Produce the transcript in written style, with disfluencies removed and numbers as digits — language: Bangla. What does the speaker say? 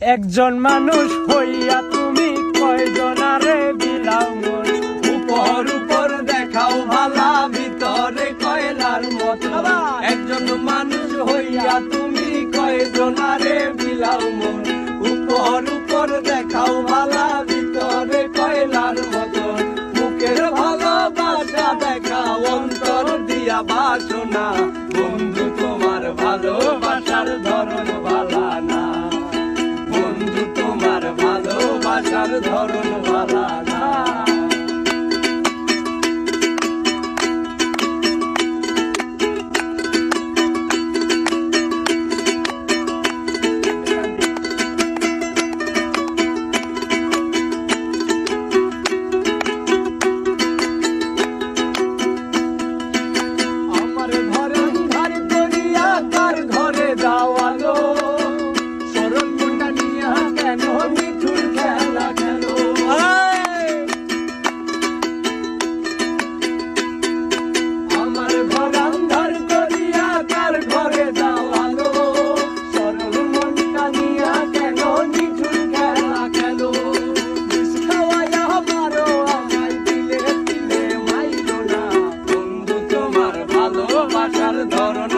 একজন মানুষ হইয়া তুমি কয়জনারে বিলাও মন। উপর উপর দেখাও ভালা, ভিতরে কয়লার মতো। একজন মানুষ হইয়া তুমি কয়জনারে বিলাও মন। উপর উপর দেখাও ভালা, ভিতরে কয়লার মতো। মুখের ভালোবাসা দেখাও, অন্তর দিয়া বাসনা। বন্ধু তোমার ভালোবাসার ধরন ভালা না, বন্ধু তোমার ভালোবাসার ধরন ভালা না। যাওয়ালো সরল মনটা নিয়া কেন নিঠুর খেলা খেলো। আমার ঘর আন্ধার করিয়া কার ঘরে যাওয়ালো, সরল মনটা নিয়া কেন নিঠুর খেলা খেলো। বিষ খাওয়াইয়া মারো আমায়, দিলে দিলে মাইলো না। বন্ধু তোমার ভালোবাসার ধরন